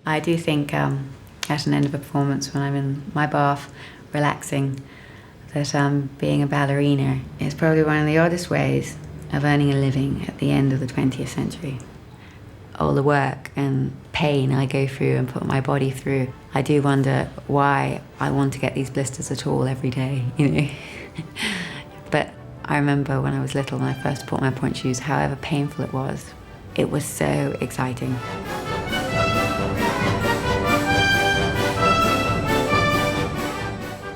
I do think at an end of a performance, when I'm in my bath, relaxing, that being a ballerina is probably one of the oddest ways of earning a living at the end of the 20th century. All the work and pain I go through and put my body through, I do wonder why I want to get these blisters at all every day, you know. But I remember when I was little, when I first bought my pointe shoes, however painful it was so exciting.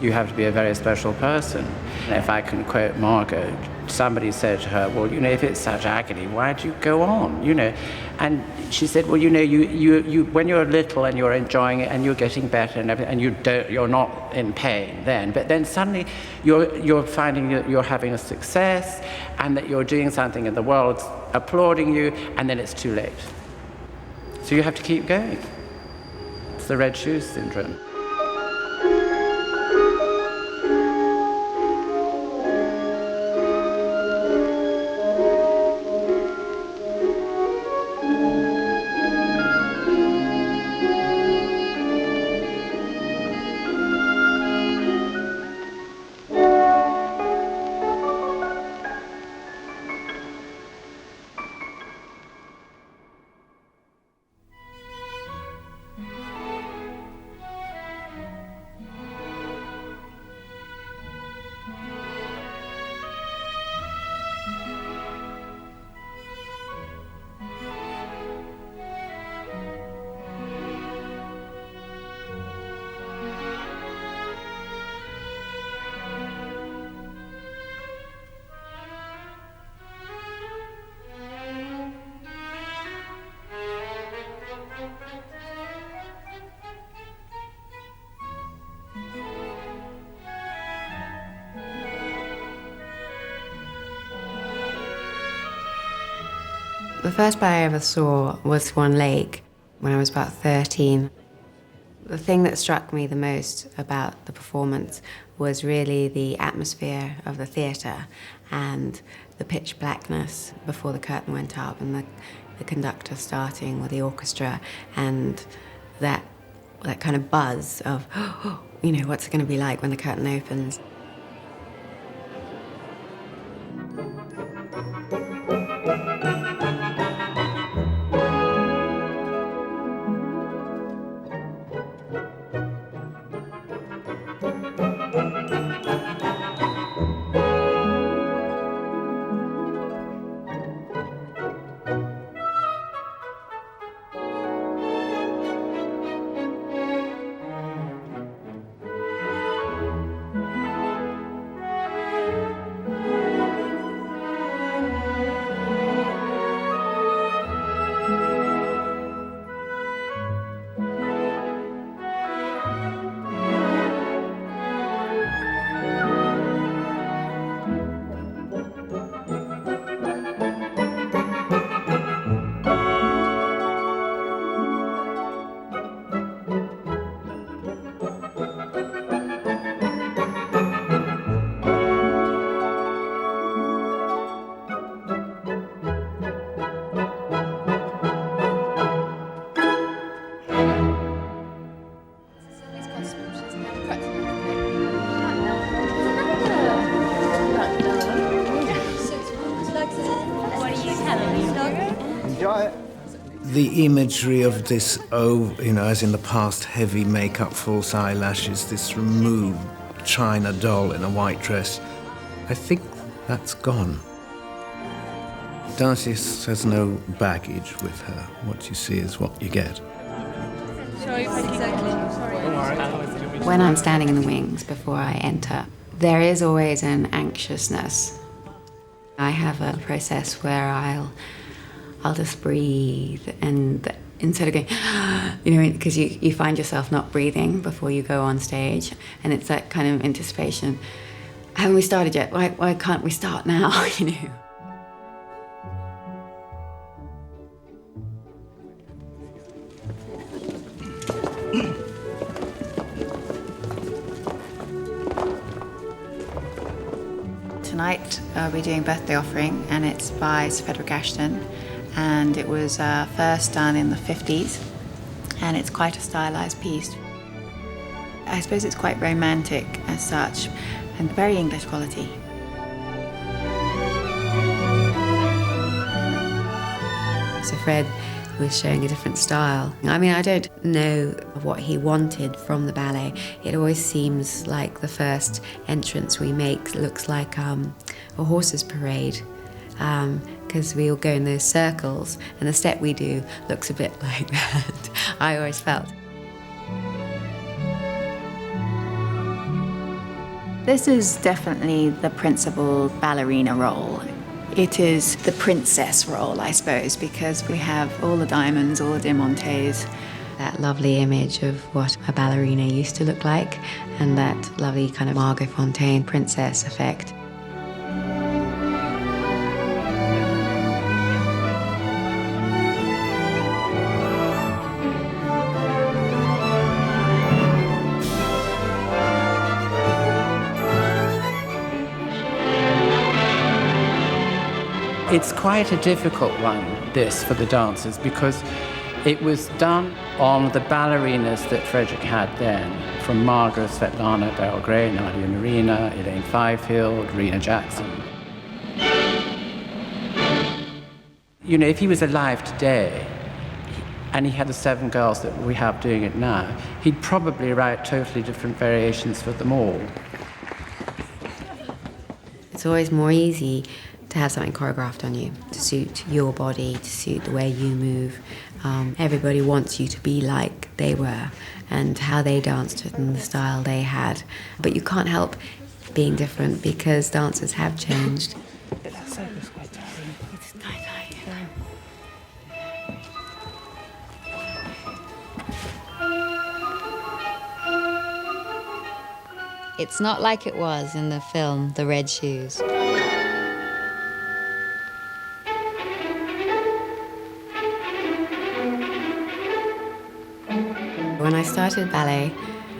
You have to be a very special person. If I can quote Margot, somebody said to her, well, you know, if it's such agony, why do you go on, you know? And she said, well, you know, you when you're little and you're enjoying it and you're getting better and everything, and you're not in pain then, but then suddenly you're finding that you're having a success and that you're doing something and the world's applauding you, and then it's too late. So you have to keep going. It's the red shoes syndrome. The first ballet I ever saw was Swan Lake when I was about 13. The thing that struck me the most about the performance was really the atmosphere of the theatre and the pitch blackness before the curtain went up and the conductor starting with the orchestra and that kind of buzz of, you know, what's it going to be like when the curtain opens. The imagery of this, you know, as in the past, heavy makeup, false eyelashes, this removed china doll in a white dress, I think that's gone. Darcey has no baggage with her. What you see is what you get. When I'm standing in the wings before I enter, there is always an anxiousness. I have a process where I'll just breathe, and instead of going, you know, because you find yourself not breathing before you go on stage, and it's that kind of anticipation. Haven't we started yet? Why can't we start now, you know? Tonight we're doing Birthday Offering, and it's by Sir Frederick Ashton, and it was first done in the 50s, and it's quite a stylized piece. I suppose it's quite romantic as such, and very English quality. So Fred was showing a different style. I mean, I don't know what he wanted from the ballet. It always seems like the first entrance we make looks like a horse's parade, because we all go in those circles, and the step we do looks a bit like that, I always felt. This is definitely the principal ballerina role. It is the princess role, I suppose, because we have all the diamonds, all the diamantes. That lovely image of what a ballerina used to look like, and that lovely kind of Margot Fonteyn princess effect. It's quite a difficult one, this, for the dancers, because it was done on the ballerinas that Frederick had then, from Margot, Svetlana Belgray, Nadia Marina, Elaine Fifield, Rena Jackson. You know, if he was alive today, and he had the 7 girls that we have doing it now, he'd probably write totally different variations for them all. It's always more easy to have something choreographed on you, to suit your body, to suit the way you move. Everybody wants you to be like they were and how they danced and the style they had. But you can't help being different because dancers have changed. It's not like it was in the film, The Red Shoes. When I started ballet,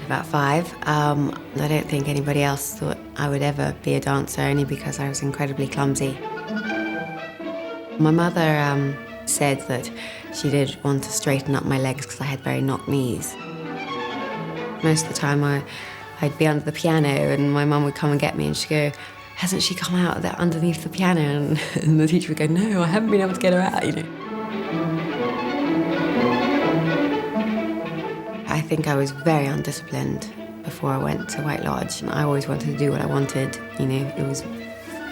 about 5, I don't think anybody else thought I would ever be a dancer, only because I was incredibly clumsy. My mother said that she did want to straighten up my legs because I had very knock knees. Most of the time I'd be under the piano and my mum would come and get me and she'd go, "Hasn't she come out underneath the piano?" And the teacher would go, "No, I haven't been able to get her out, you know." I think I was very undisciplined before I went to White Lodge. I always wanted to do what I wanted, you know, it was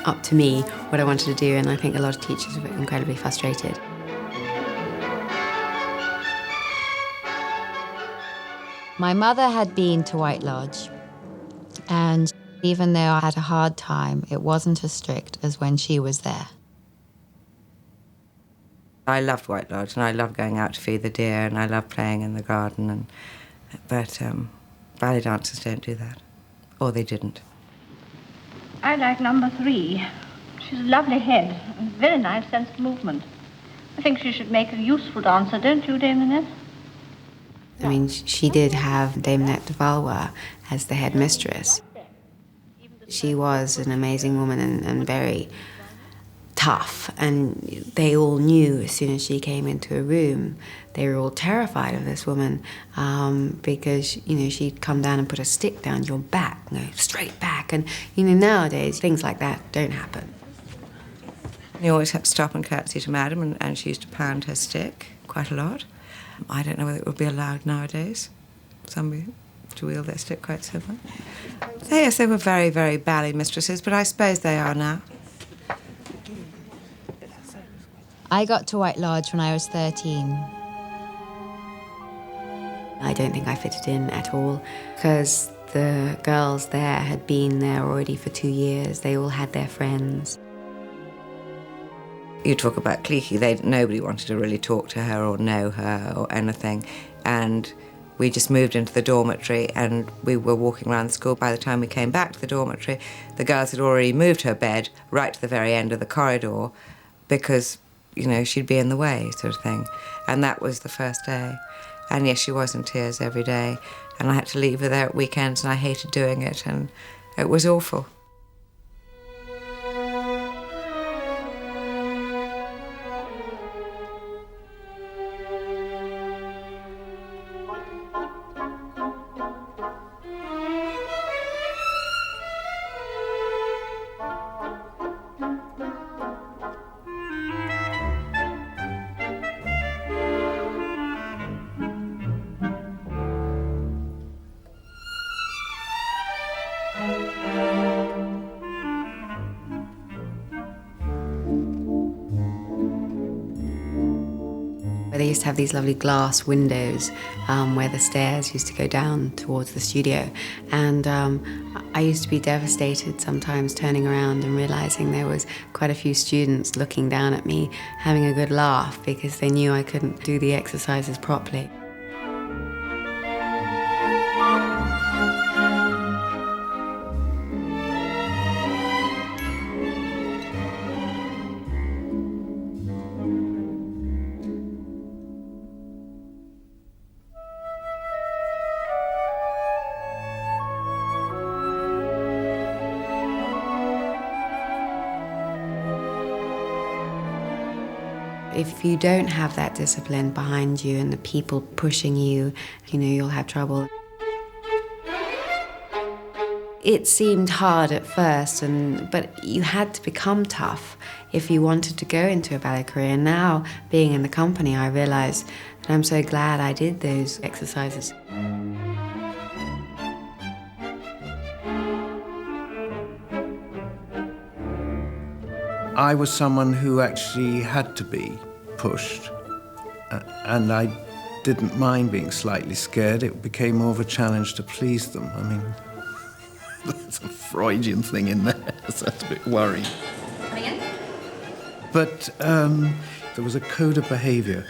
up to me what I wanted to do, and I think a lot of teachers were incredibly frustrated. My mother had been to White Lodge, and even though I had a hard time, it wasn't as strict as when she was there. I loved White Lodge, and I loved going out to feed the deer, and I loved playing in the garden. But ballet dancers don't do that, or they didn't. I like number 3. She's a lovely head, and a very nice sense of movement. I think she should make a useful dancer, don't you, Dame Nanette? I mean, she did have Dame Nanette de Valois as the head mistress. She was an amazing woman and very tough, and they all knew as soon as she came into a room, they were all terrified of this woman because, you know, she'd come down and put a stick down your back, you know, straight back, and, you know, nowadays things like that don't happen. You always had to stop and curtsy to Madam, and she used to pound her stick quite a lot. I don't know whether it would be allowed nowadays, somebody to wield their stick quite so much. So yes, they were very, very ballet mistresses, but I suppose they are now. I got to White Lodge when I was 13. I don't think I fitted in at all because the girls there had been there already for 2 years. They all had their friends. You talk about cliquey, nobody wanted to really talk to her or know her or anything. And we just moved into the dormitory and we were walking around the school. By the time we came back to the dormitory, the girls had already moved her bed right to the very end of the corridor because, you know, she'd be in the way, sort of thing. And that was the first day. And yes, she was in tears every day. And I had to leave her there at weekends and I hated doing it and it was awful. used to have these lovely glass windows where the stairs used to go down towards the studio. And I used to be devastated sometimes turning around and realizing there was quite a few students looking down at me, having a good laugh because they knew I couldn't do the exercises properly. If you don't have that discipline behind you and the people pushing you, you'll have trouble. It seemed hard at first, but you had to become tough if you wanted to go into a ballet career. Now, being in the company, I realised that I'm so glad I did those exercises. I was someone who actually had to be pushed, and I didn't mind being slightly scared. It became more of a challenge to please them. I mean, there's a Freudian thing in there, so that's a bit worrying. Coming in? But there was a code of behaviour,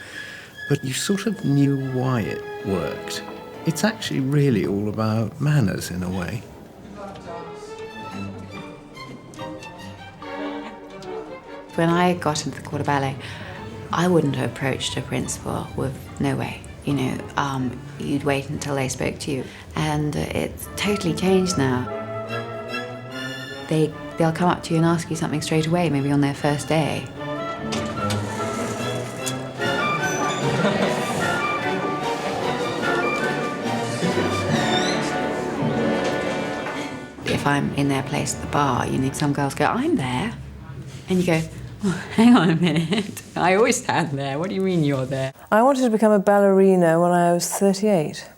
but you sort of knew why it worked. It's actually really all about manners in a way. When I got into the Corps de Ballet, I wouldn't have approached a principal with no way. You'd wait until they spoke to you. And it's totally changed now. They'll come up to you and ask you something straight away, maybe on their first day. If I'm in their place at the bar, some girls go, "I'm there." And you go, "Oh, hang on a minute. I always stand there. What do you mean you're there?" I wanted to become a ballerina when I was 38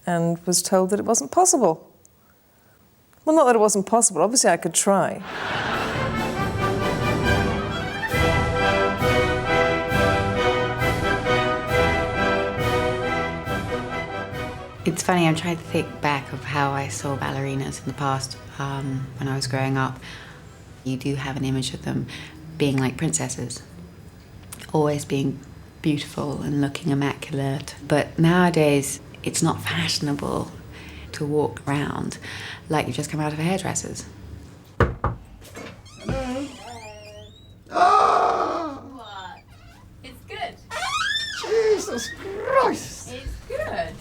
and was told that it wasn't possible. Well, not that it wasn't possible. Obviously, I could try. It's funny, I'm trying to think back of how I saw ballerinas in the past when I was growing up. You do have an image of them being like princesses, always being beautiful and looking immaculate. But nowadays, it's not fashionable to walk around like you've just come out of a hairdresser's. Hello. Oh! What? It's good. Jesus Christ! It's good.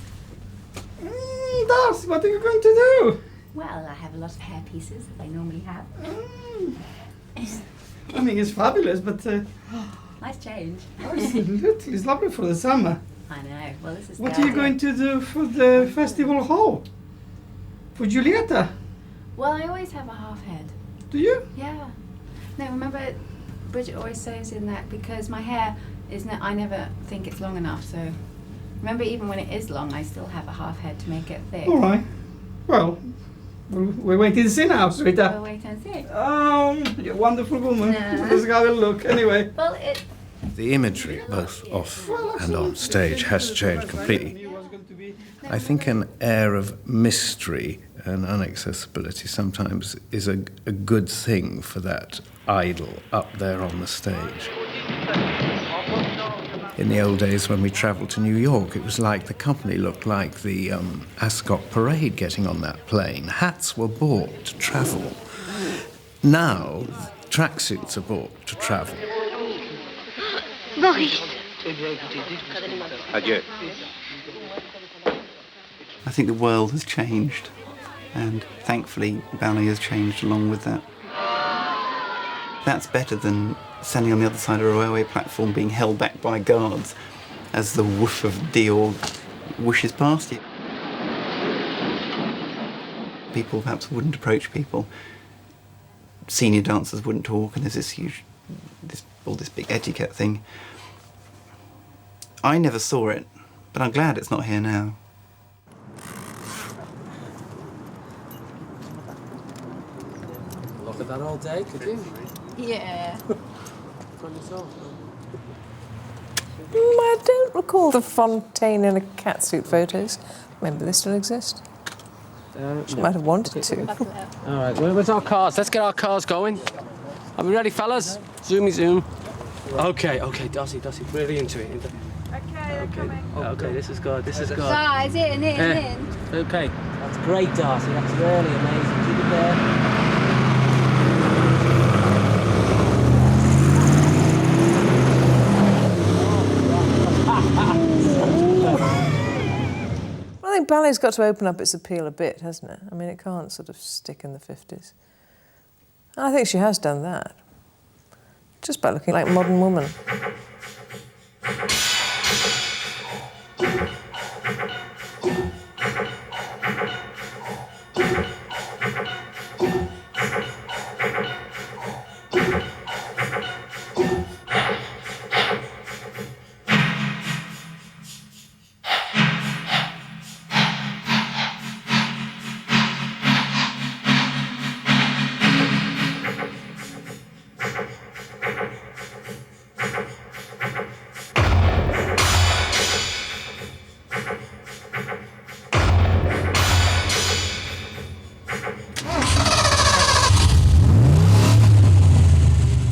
Darcey, what are you going to do? Well, I have a lot of hair pieces that they normally have. I mean, it's fabulous, but Nice change. absolutely, it's lovely for the summer. I know. Well, this is What the are you idea. going to do for the festival hall? For Giulietta? Well, I always have a half head. Do you? Yeah. No, remember, Bridget always says in that because my hair I never think it's long enough, so remember even when it is long, I still have a half head to make it thick. All right. Well, we're waiting to see now, We'll sweetheart. wait and see. You're a wonderful woman. No. Let's have a look. Anyway. Well, The imagery, both off and on stage, has changed completely. I think an air of mystery and inaccessibility sometimes is a good thing for that idol up there on the stage. In the old days when we travelled to New York, it was like the company looked like the Ascot Parade getting on that plane. Hats were bought to travel. Now, tracksuits are bought to travel. Maurice. Adieu. I think the world has changed, and thankfully ballet has changed along with that. That's better than standing on the other side of a railway platform being held back by guards as the woof of Dior whooshes past you. People perhaps wouldn't approach people. Senior dancers wouldn't talk, and there's this big etiquette thing. I never saw it, but I'm glad it's not here now. Look at that all day, could you? Yeah. I don't recall the Fonteyn in a catsuit photos. Maybe they still exist. She might have wanted to. All right, where's our cars? Let's get our cars going. Are we ready, fellas? Zoomy zoom. Okay, Darcey, really into it. Okay, coming. Okay, this is good, Guys, in. Okay, that's great, Darcey. That's really amazing. Keep it there. I think ballet's got to open up its appeal a bit, hasn't it? I mean, it can't sort of stick in the 50s. And I think she has done that. Just by looking like a modern woman.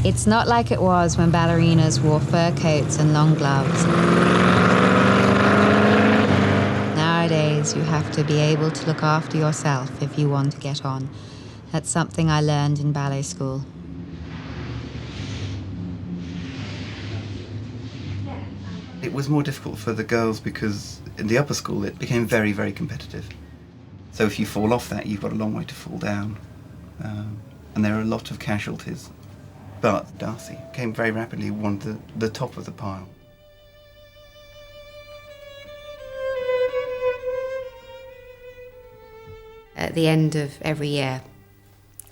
It's not like it was when ballerinas wore fur coats and long gloves. Nowadays, you have to be able to look after yourself if you want to get on. That's something I learned in ballet school. It was more difficult for the girls because in the upper school it became very, very competitive. So if you fall off that, you've got a long way to fall down. And there are a lot of casualties. But Darcey came very rapidly one of the top of the pile. At the end of every year,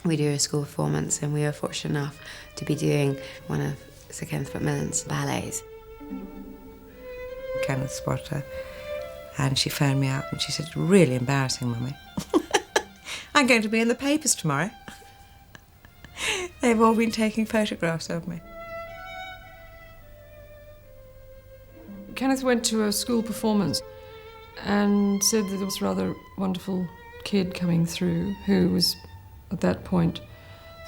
we do a school performance, and we were fortunate enough to be doing one of Sir Kenneth McMillan's ballets. Kenneth spotted her, and she phoned me up and she said, "Really embarrassing, Mummy. I'm going to be in the papers tomorrow." They've all been taking photographs of me. Kenneth went to a school performance and said that there was a rather wonderful kid coming through who was, at that point,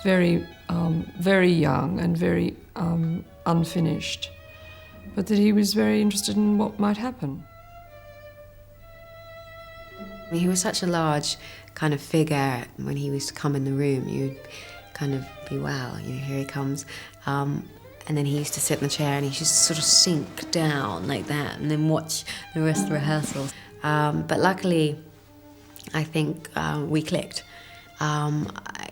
very young and very unfinished, but that he was very interested in what might happen. He was such a large kind of figure. When he used to come in the room, you'd kind of be, wow, here he comes. And then he used to sit in the chair and he used to sort of sink down like that and then watch the rest of the rehearsals. But luckily, I think we clicked.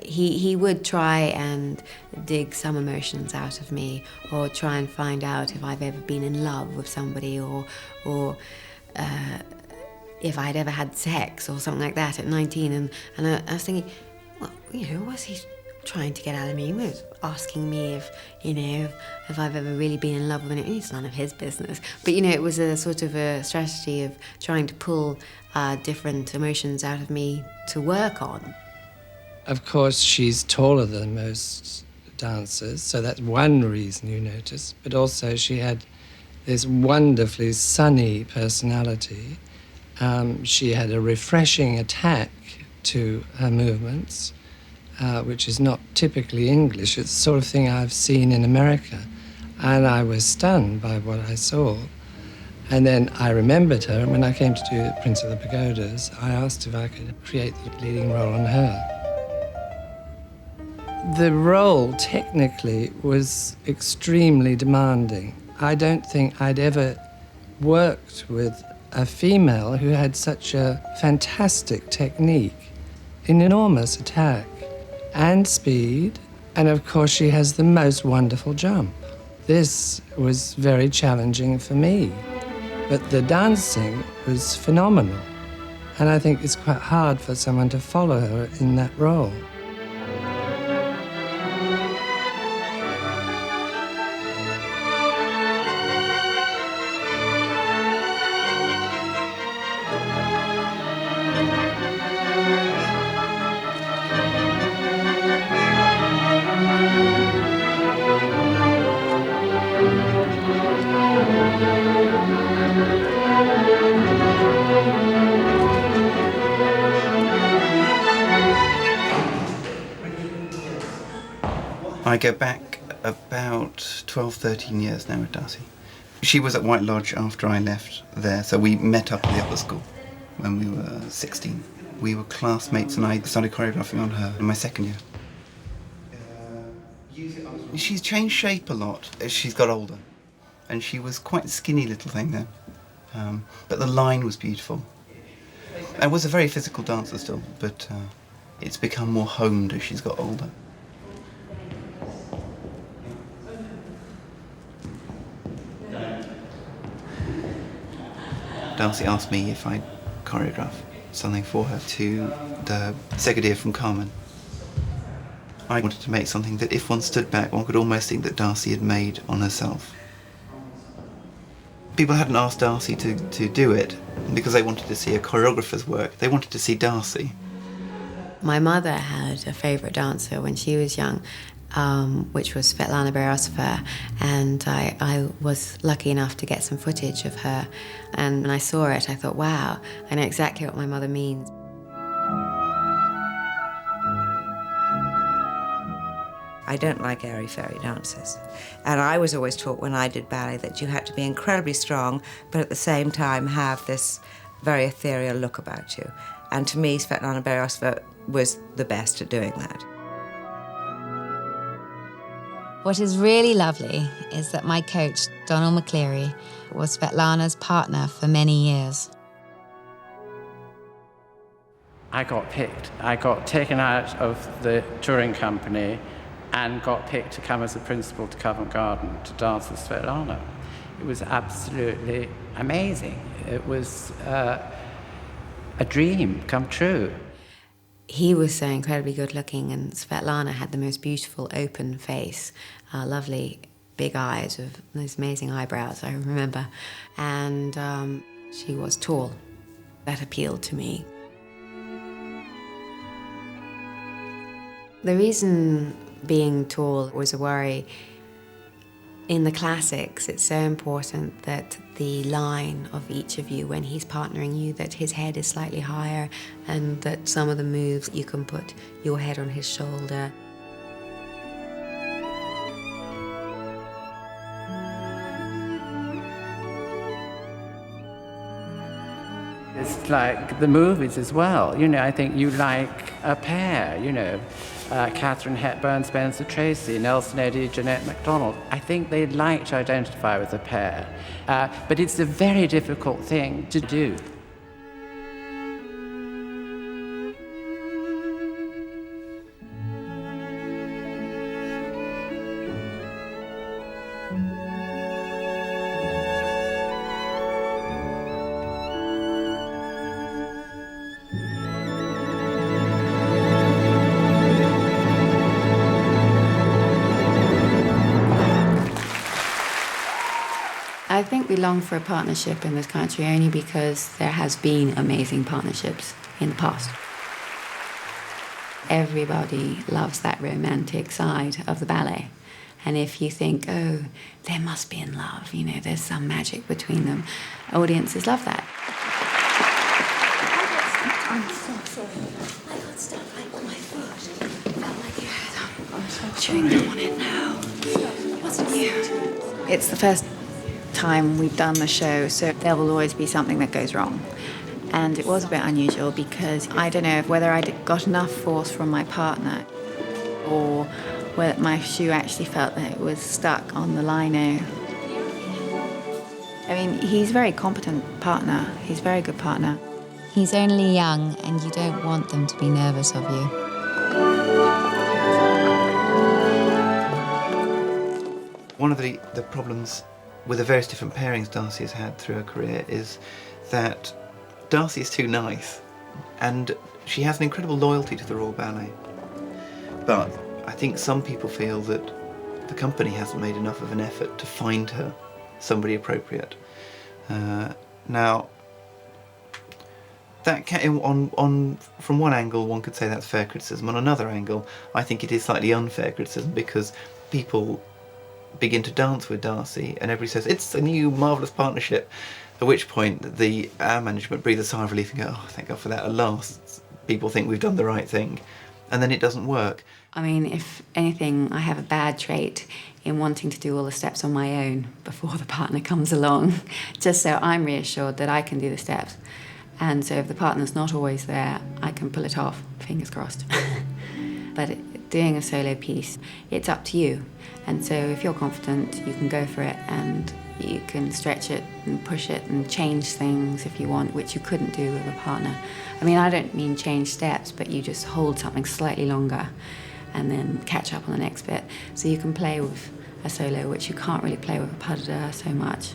He would try and dig some emotions out of me, or try and find out if I've ever been in love with somebody, or if I'd ever had sex or something like that at 19. And I was thinking, well, was he trying to get out of me? He was asking me if I've ever really been in love with anyone. It's none of his business. But it was a sort of a strategy of trying to pull different emotions out of me to work on. Of course, she's taller than most dancers, so that's one reason you notice. But also she had this wonderfully sunny personality. She had a refreshing attack to her movements, which is not typically English. It's the sort of thing I've seen in America. And I was stunned by what I saw. And then I remembered her, and when I came to do Prince of the Pagodas, I asked if I could create the leading role on her. The role, technically, was extremely demanding. I don't think I'd ever worked with a female who had such a fantastic technique, an enormous attack, and speed, and of course she has the most wonderful jump. This was very challenging for me, but the dancing was phenomenal, and I think it's quite hard for someone to follow her in that role. I go back about 12, 13 years now with Darcey. She was at White Lodge after I left there, so we met up at the upper school when we were 16. We were classmates and I started choreographing on her in my second year. She's changed shape a lot as she's got older, and she was quite a skinny little thing then, but the line was beautiful. I was a very physical dancer still, but it's become more honed as she's got older. Darcey asked me if I'd choreograph something for her to the Segadier from Carmen. I wanted to make something that if one stood back, one could almost think that Darcey had made on herself. People hadn't asked Darcey to do it because they wanted to see a choreographer's work. They wanted to see Darcey. My mother had a favourite dancer when she was young, which was Svetlana Berezova, and I was lucky enough to get some footage of her. And when I saw it, I thought, wow, I know exactly what my mother means. I don't like airy-fairy dances. And I was always taught when I did ballet that you had to be incredibly strong, but at the same time have this very ethereal look about you. And to me, Svetlana Berezova was the best at doing that. What is really lovely is that my coach, Donald McCleary, was Svetlana's partner for many years. I got picked. I got taken out of the touring company and got picked to come as a principal to Covent Garden to dance with Svetlana. It was absolutely amazing. It was a dream come true. He was so incredibly good looking, and Svetlana had the most beautiful open face, lovely big eyes with those amazing eyebrows, I remember. And she was tall. That appealed to me. The reason being tall was a worry. In the classics, it's so important that the line of each of you when he's partnering you, that his head is slightly higher, and that some of the moves you can put your head on his shoulder. It's like the movies as well. You know, I think you like a pair, you know. Catherine Hepburn, Spencer Tracy, Nelson Eddy, Jeanette MacDonald. I think they'd like to identify with a pair. But it's a very difficult thing to do. I think we long for a partnership in this country only because there has been amazing partnerships in the past. Everybody loves that romantic side of the ballet. And if you think, oh, they must be in love, you know, there's some magic between them, audiences love that. I'm so sorry. I got stuff like my foot. Felt like you had chewing gum on it now. It wasn't you. It's the first time we've done the show, so there will always be something that goes wrong. And it was a bit unusual because I don't know whether I got enough force from my partner or whether my shoe actually felt that it was stuck on the lino. I mean, he's a very competent partner. He's a very good partner. He's only young, and you don't want them to be nervous of you. One of the problems with the various different pairings Darcey has had through her career is that Darcey is too nice, and she has an incredible loyalty to the Royal Ballet. But I think some people feel that the company hasn't made enough of an effort to find her somebody appropriate. Now, that from one angle, one could say that's fair criticism. On another angle, I think it is slightly unfair criticism because people begin to dance with Darcey and everybody says, it's a new marvellous partnership. At which point our management breathe a sigh of relief and go, oh, thank God for that, at last people think we've done the right thing. and then it doesn't work. I mean, if anything, I have a bad trait in wanting to do all the steps on my own before the partner comes along, just so I'm reassured that I can do the steps. And so if the partner's not always there, I can pull it off, fingers crossed. But doing a solo piece, it's up to you. And so if you're confident, you can go for it, and you can stretch it and push it and change things if you want, which you couldn't do with a partner. I mean, I don't mean change steps, but you just hold something slightly longer and then catch up on the next bit. So you can play with a solo, which you can't really play with a pas de deux so much.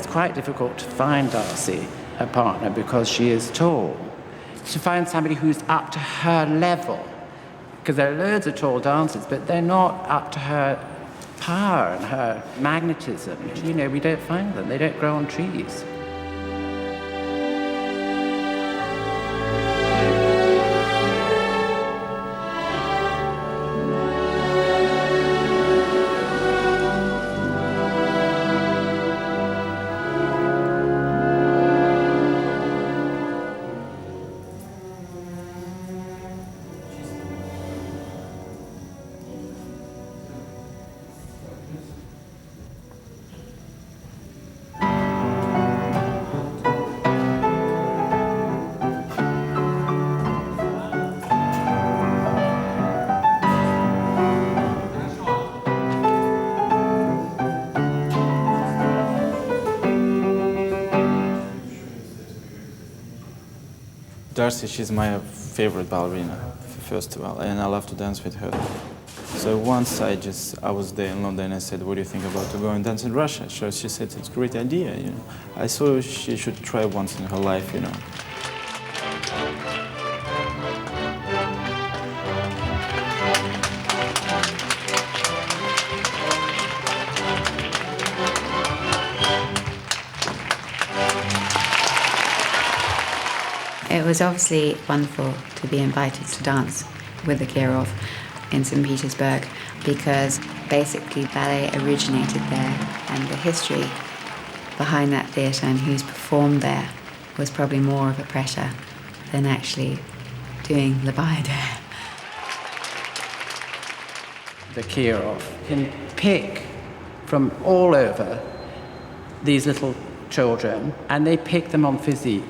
Quite difficult to find Darcey a partner because she is tall. To find somebody who's up to her level, because there are loads of tall dancers, but they're not up to her power and her magnetism. You know, we don't find them. They don't grow on trees. Darcey, she's my favorite ballerina, first of all, and I love to dance with her. So once I was there in London and I said, what do you think about to go and dance in Russia? So she said, it's a great idea, you know. I thought she should try once in her life, you know. It was obviously wonderful to be invited to dance with the Kirov in St. Petersburg, because basically ballet originated there, and the history behind that theatre and who's performed there was probably more of a pressure than actually doing Le Bayadère. The Kirov can pick from all over these little children, and they pick them on physique.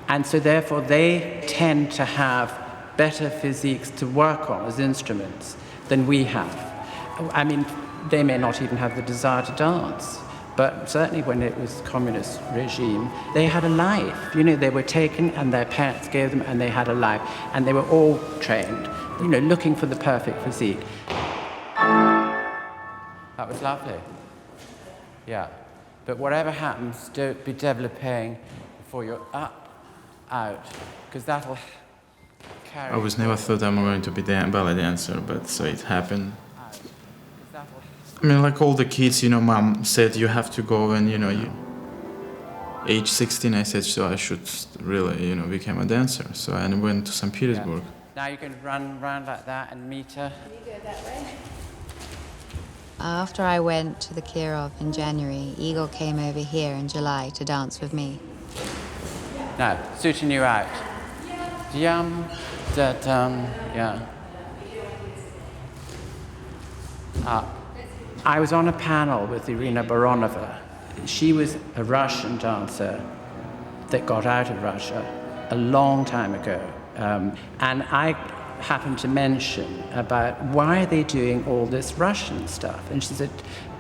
And so therefore they tend to have better physiques to work on as instruments than we have. I mean, they may not even have the desire to dance, but certainly when it was communist regime, they had a life. You know, they were taken and their parents gave them, and they had a life. And they were all trained, you know, looking for the perfect physique. That was lovely. Yeah. But whatever happens, don't be developing before you're up, out, because that'll carry. I was never thought I'm going to be a ballet dancer, but so it happened. I mean, like all the kids, mom said you have to go and, age 16, I said, so I should really, become a dancer. So I went to St. Petersburg. Yeah. Now you can run around like that and meet her. Can you go that way? After I went to the Kirov in January, Igor came over here in July to dance with me. Now, suiting you out. Yum, da dum, yeah. I was on a panel with Irina Baronova. She was a Russian dancer that got out of Russia a long time ago. And I happened to mention about why are they doing all this Russian stuff? And she said,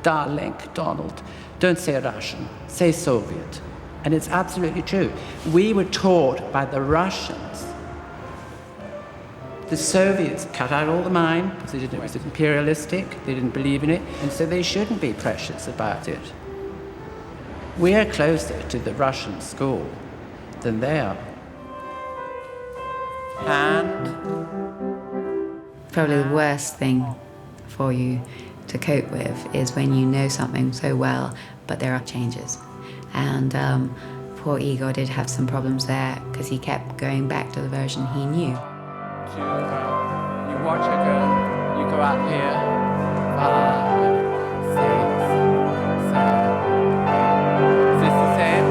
darling, Donald, don't say Russian, say Soviet. And it's absolutely true. We were taught by the Russians. The Soviets cut out all the mine because they didn't, it was imperialistic, they didn't believe in it, and so they shouldn't be precious about it. We are closer to the Russian school than they are. Probably the worst thing for you to cope with is when you know something so well, but there are changes. And poor Igor did have some problems there because he kept going back to the version he knew. You watch her go, you go up here, 5, 6, 7. Is this the same?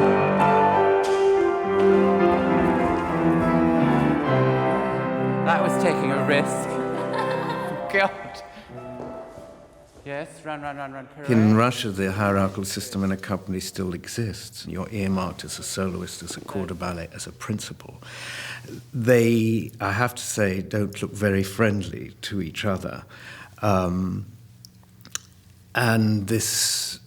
That was taking a risk. God. Yes, run. In Russia, the hierarchical system in a company still exists. You're earmarked as a soloist, as a corps de ballet, as a principal. They, I have to say, don't look very friendly to each other. And this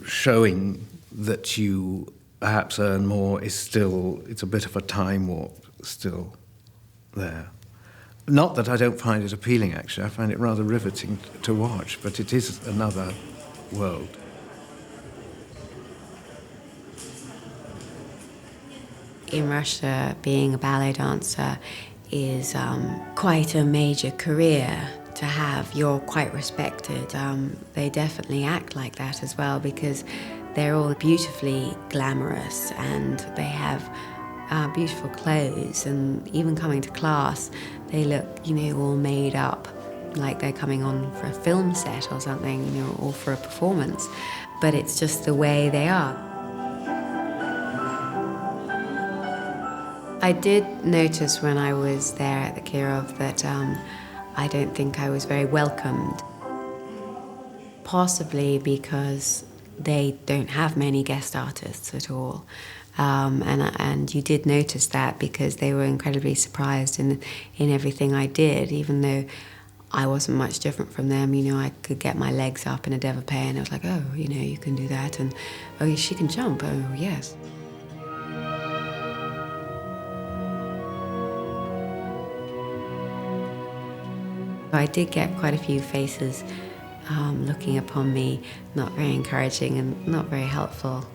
showing that you perhaps earn more is still, it's a bit of a time warp still there. Not that I don't find it appealing, actually. I find it rather riveting to watch, but it is another world. In Russia, being a ballet dancer is quite a major career to have. You're quite respected. They definitely act like that as well because they're all beautifully glamorous and they have beautiful clothes, and even coming to class, they look, all made up, like they're coming on for a film set or something, or for a performance. But it's just the way they are. I did notice when I was there at the Kirov that I don't think I was very welcomed. Possibly because they don't have many guest artists at all. And you did notice that because they were incredibly surprised in everything I did, even though I wasn't much different from them. I could get my legs up in a développé and I was like, oh, you can do that. And, oh, she can jump. Oh, yes. I did get quite a few faces looking upon me, not very encouraging and not very helpful.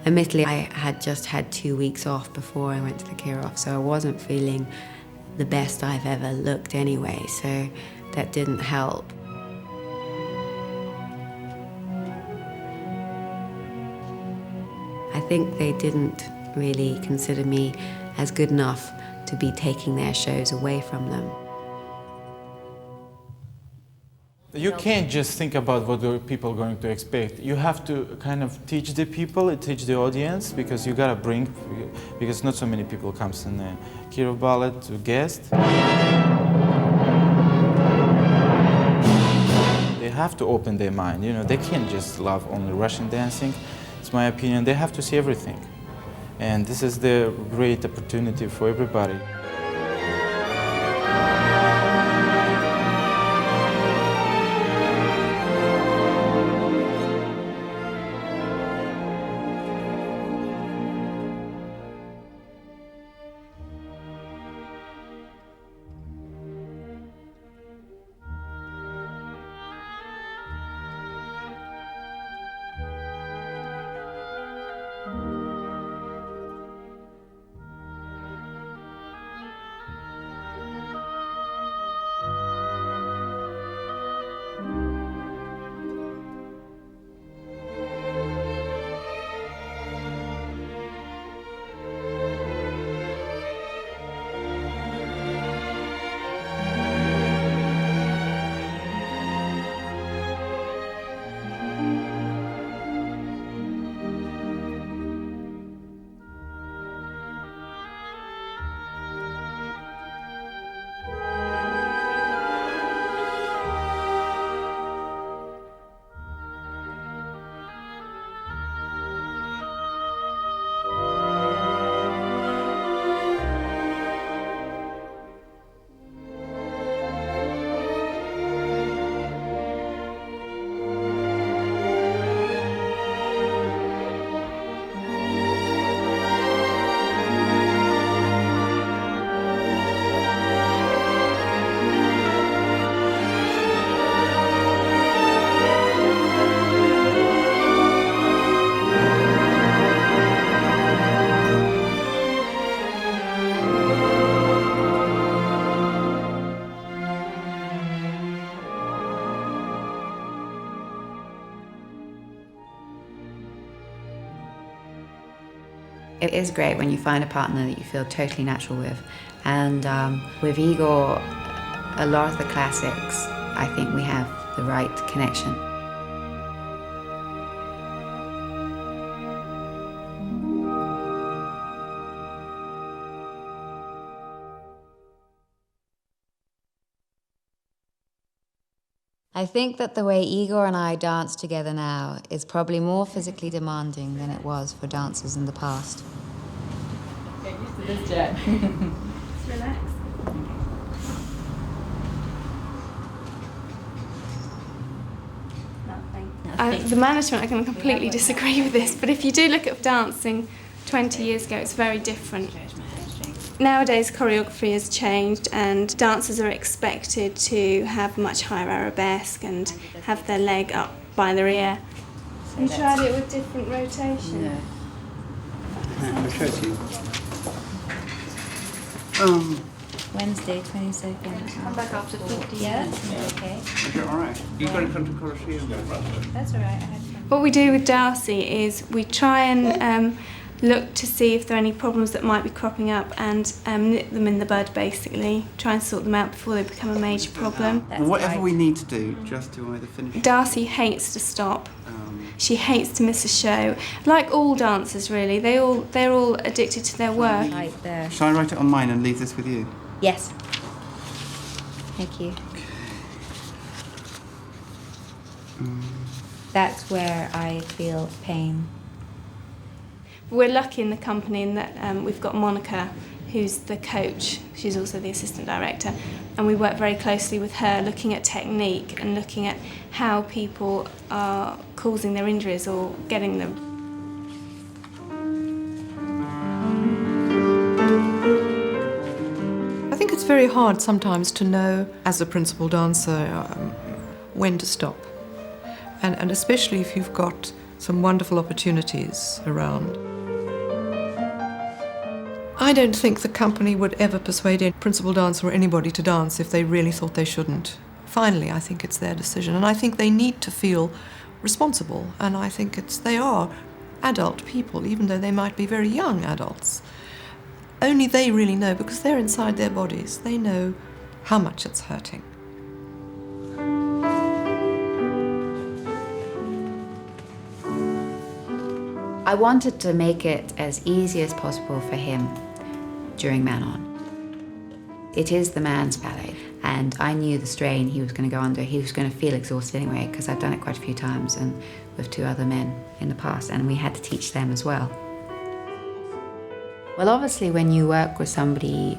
Admittedly, I had just had 2 weeks off before I went to the Kirov, so I wasn't feeling the best I've ever looked anyway, so that didn't help. I think they didn't really consider me as good enough to be taking their shows away from them. You can't just think about what the people are going to expect. You have to kind of teach the people, teach the audience, because you gotta bring, because not so many people comes in the Kirov Ballet to guest. They have to open their mind, they can't just love only Russian dancing. It's my opinion, they have to see everything. And this is the great opportunity for everybody. It is great when you find a partner that you feel totally natural with. And with Igor, a lot of the classics, I think we have the right connection. I think that the way Igor and I dance together now is probably more physically demanding than it was for dancers in the past. Get used to this, Jack. Just relax. The management are going to completely disagree with this, but if you do look at dancing 20 years ago, it's very different. Nowadays, choreography has changed and dancers are expected to have much higher arabesque and have their leg up by their ear. You tried it with different rotation? Yeah. I'll show it to you. Wednesday, 22nd. Come back after 50 Yeah? years. Okay. Is it all right? You got it from the Colosseum? That's all right. I had fun. What we do with Darcey is we try and look to see if there are any problems that might be cropping up and nip them in the bud, basically. Try and sort them out before they become a major problem. Well, whatever we need to do, just to either finish. Darcey hates to stop. She hates to miss a show. Like all dancers, really, they're all addicted to their work. Right there. Shall I write it on mine and leave this with you? Yes. Thank you. That's where I feel pain. We're lucky in the company in that we've got Monica, who's the coach. She's also the assistant director, and we work very closely with her, looking at technique and looking at how people are causing their injuries or getting them. I think it's very hard sometimes to know, as a principal dancer, when to stop. And especially if you've got some wonderful opportunities around. I don't think the company would ever persuade a principal dancer or anybody to dance if they really thought they shouldn't. Finally, I think it's their decision, and I think they need to feel responsible, and I think they are adult people, even though they might be very young adults. Only they really know, because they're inside their bodies. They know how much it's hurting. I wanted to make it as easy as possible for him during Manon. It is the man's ballet, and I knew the strain he was going to go under. He was going to feel exhausted anyway, because I've done it quite a few times and with 2 other men in the past, and we had to teach them as well. Well, obviously, when you work with somebody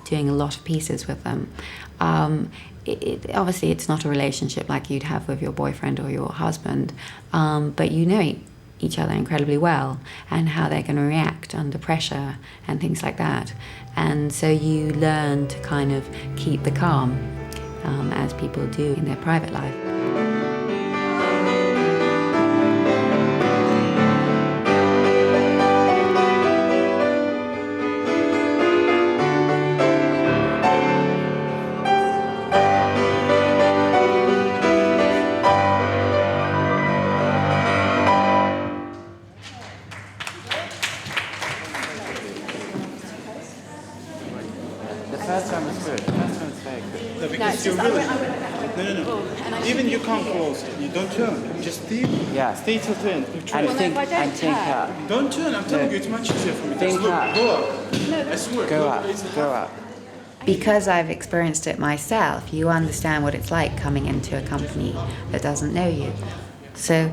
doing a lot of pieces with them, obviously it's not a relationship like you'd have with your boyfriend or your husband, but you know each other incredibly well and how they're going to react under pressure and things like that. And so you learn to kind of keep the calm, as people do in their private life. Because you're really... No. Even you come close. You don't turn. Just stay. Yeah. Stay till turn. And think up. Don't turn. I'm telling you, it's much easier for me. Think Just look. up. Go up. I swear. Go up. Go up. Because I've experienced it myself, you understand what it's like coming into a company that doesn't know you. So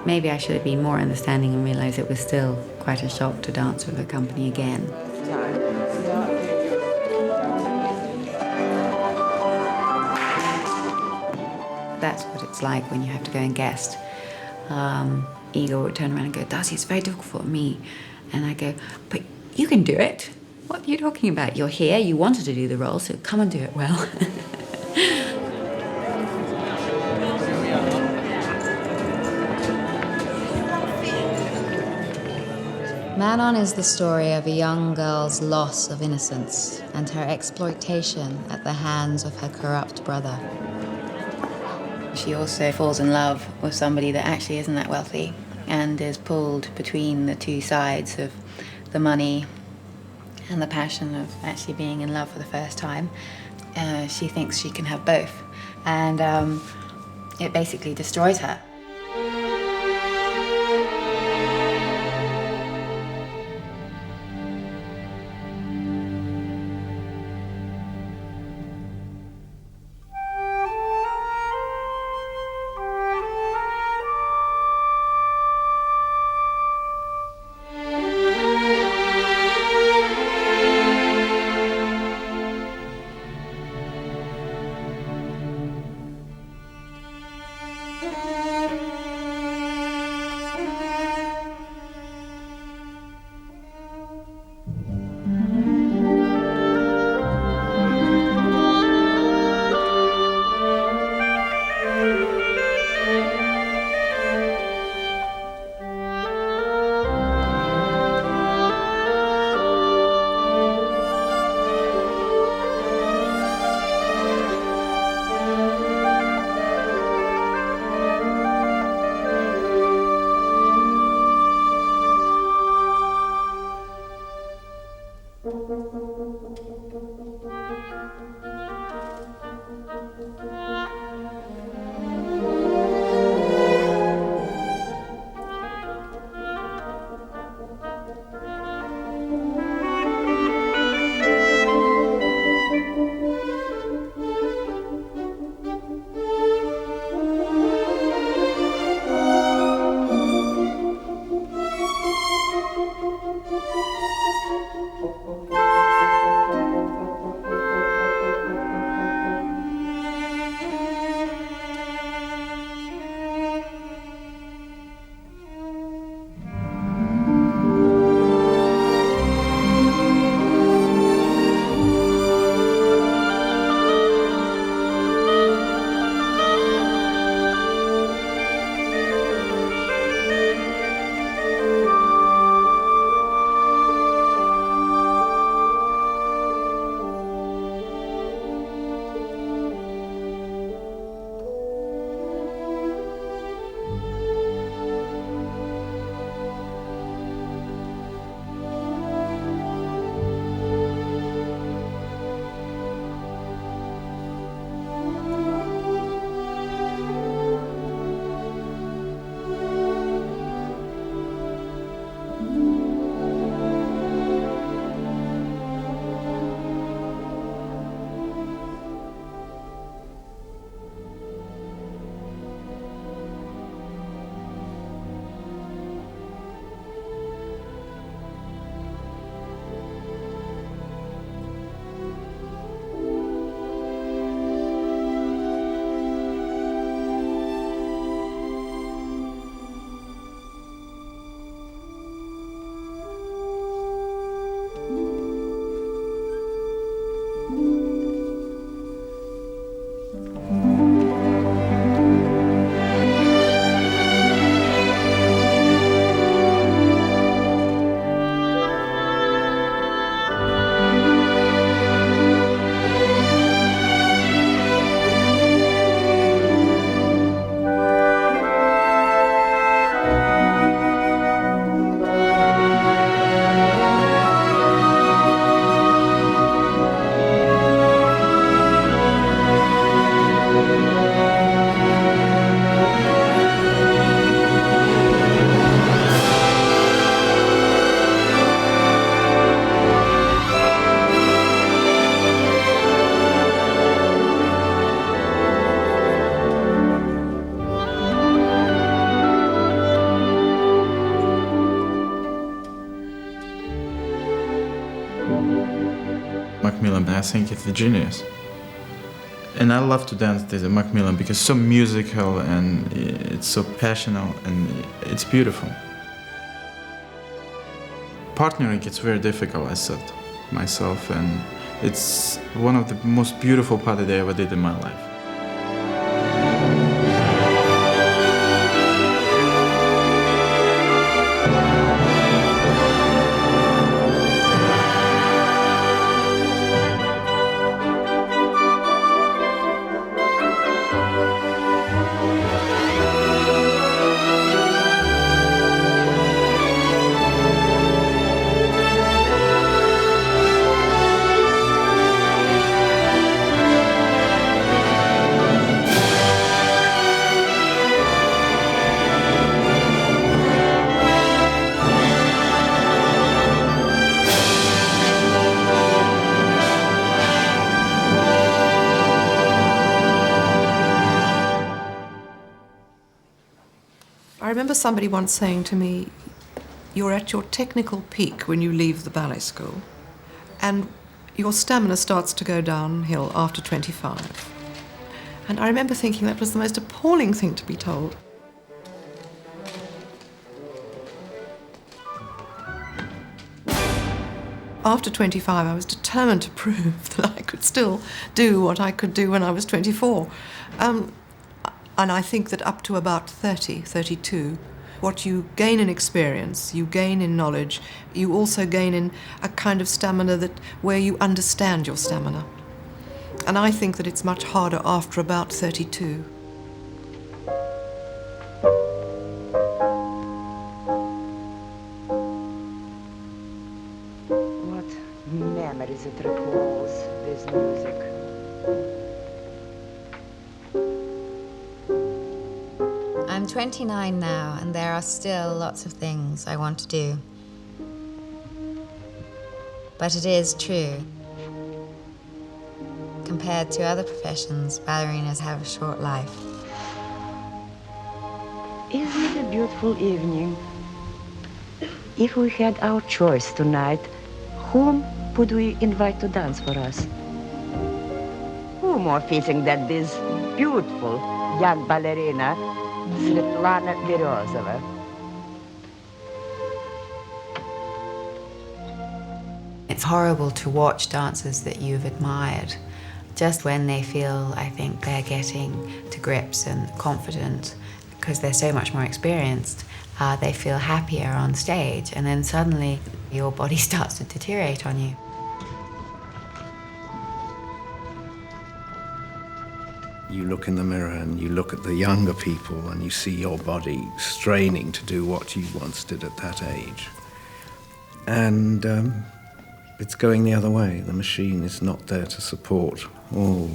maybe I should have been more understanding and realised it was still quite a shock to dance with a company again. That's what it's like when you have to go and guest. Igor would turn around and go, Darcey, it's very difficult for me. And I go, but you can do it. What are you talking about? You're here, you wanted to do the role, so come and do it well. Manon is the story of a young girl's loss of innocence and her exploitation at the hands of her corrupt brother. She also falls in love with somebody that actually isn't that wealthy, and is pulled between the two sides of the money and the passion of actually being in love for the first time. She thinks she can have both, and it basically destroys her. McMillan, I think it's a genius. And I love to dance with McMillan because it's so musical and it's so passionate and it's beautiful. Partnering, it's very difficult, I said myself, and it's one of the most beautiful parties I ever did in my life. I remember somebody once saying to me, you're at your technical peak when you leave the ballet school, and your stamina starts to go downhill after 25. And I remember thinking that was the most appalling thing to be told. After 25, I was determined to prove that I could still do what I could do when I was 24. And I think that up to about 30, 32, what you gain in experience, you gain in knowledge, you also gain in a kind of stamina where you understand your stamina. And I think that it's much harder after about 32. Memories it recalls, this music. I'm 29 now, and there are still lots of things I want to do. But it is true. Compared to other professions, ballerinas have a short life. Isn't it a beautiful evening? If we had our choice tonight, whom would we invite to dance for us? Who more fitting than this beautiful young ballerina, Svetlana Berezova? It's horrible to watch dancers that you've admired. Just when they feel, I think, they're getting to grips and confident, because they're so much more experienced, they feel happier on stage, and then suddenly your body starts to deteriorate on you. You look in the mirror and you look at the younger people and you see your body straining to do what you once did at that age. And it's going the other way. The machine is not there to support all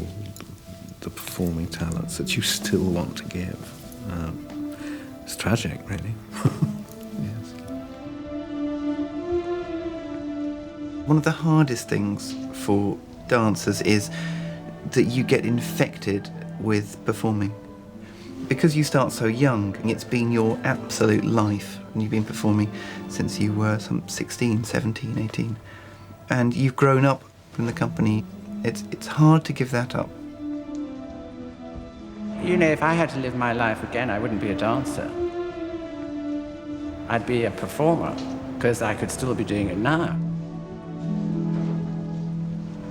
the performing talents that you still want to give. It's tragic, really. Yes. One of the hardest things for dancers is that you get infected with performing. Because you start so young, and it's been your absolute life, and you've been performing since you were some 16, 17, 18, and you've grown up in the company, it's hard to give that up. You know, if I had to live my life again, I wouldn't be a dancer. I'd be a performer, because I could still be doing it now.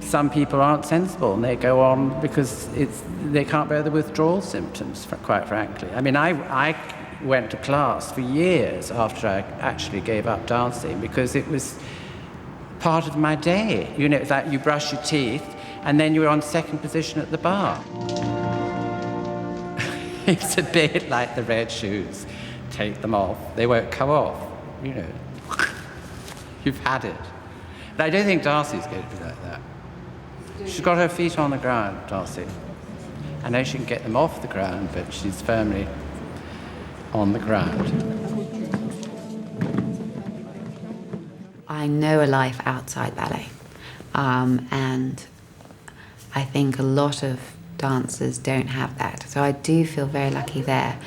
Some people aren't sensible, and they go on because they can't bear the withdrawal symptoms, quite frankly. I mean, I went to class for years after I actually gave up dancing, because it was part of my day. You know, it's like you brush your teeth, and then you're on second position at the bar. It's a bit like the red shoes. Take them off. They won't come off, you know. You've had it. But I don't think Darcey's going to be like that. She's got her feet on the ground, Darcey. I know she can get them off the ground, but she's firmly on the ground. I know a life outside ballet, and I think a lot of dancers don't have that. So I do feel very lucky there,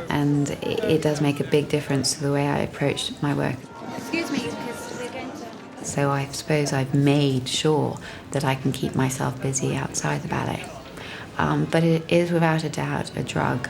and it does make a big difference to the way I approach my work. Excuse me, because we're going to... So I suppose I've made sure that I can keep myself busy outside the ballet. But it is without a doubt a drug.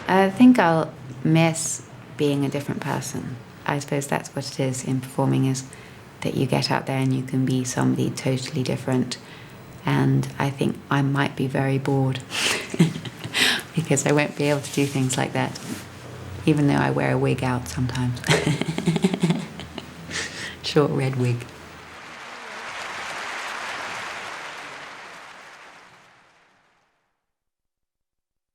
I think I'll miss being a different person. I suppose that's what it is in performing, is that you get out there and you can be somebody totally different. And I think I might be very bored because I won't be able to do things like that, even though I wear a wig out sometimes. Short red wig.